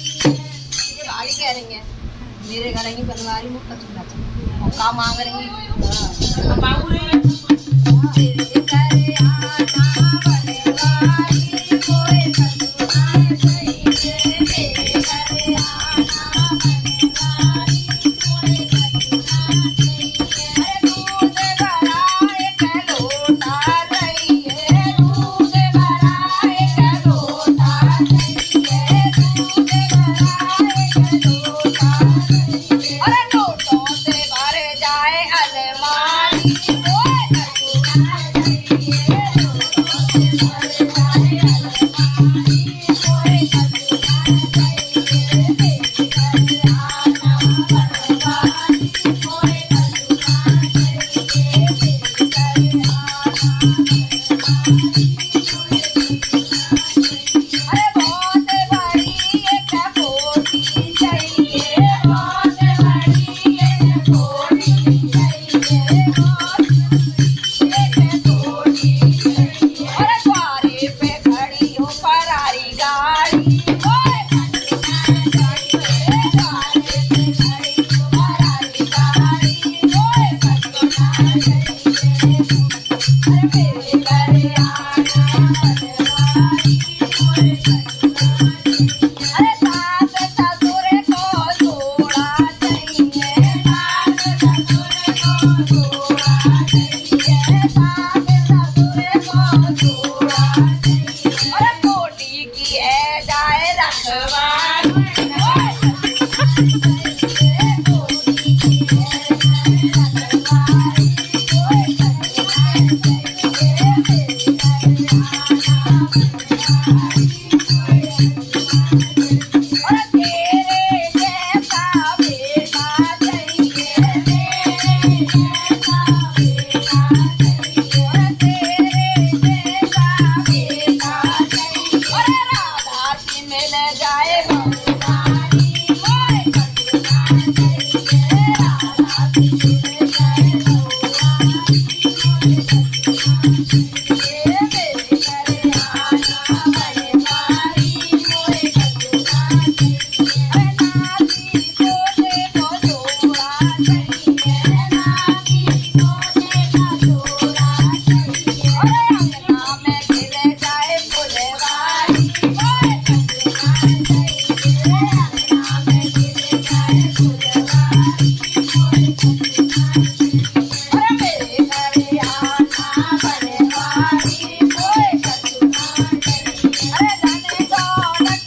भाभी कह रही है मेरे घर आएंगी बनवारी मुफ्त चूल्हा चाहिए और काम मांग रही है बाबू तेरे घर आना बनवारी कोई कसूर चाहिए तेरे घर आना बनवारी कोई कसूर चाहिए अरे दूध भरा एक लोटा चाहिए दूध भरा एक लोटा चाहिए दूध भरा एक लोटा अरे लोटों से भर जाए अलमारी कोई कसूर चाहिए लोटों से भर जाए अलमारी कोई कसूर चाहिए तेरे घर आना बनवारी कोई कसूर चाहिए तेरे घर आना अरे बहुत बड़ी एक कोठी चाहिए बहुत बड़ी एक कोठी चाहिए बहुत एक कोठी चाहिए अरे द्वारे पे खड़ी हो फरारी गाड़ी कोई कसूर चाहिए द्वारे पे खड़ी हो फरारी गाड़ी कोई कसूर चाहिए अरे मेरे घर आना बनवारी कोई कसूर अरे सास ससुर को जोड़ा चाहिए सास ससुर को जोड़ा चाहिए सास ससुर को जोड़ा चाहिए अरे कोटी की है जाए रखवारी कोई कसूर चाहिए कोटी की है जाए रखवारी कोई कसूर चाहिए तेरे घर आना बनवारी और तेरे जैसा बेटा चाहिए तेरे जैसा बेटा चाहिए और तेरे जैसा बेटा चाहिए और राधा की मिल जाए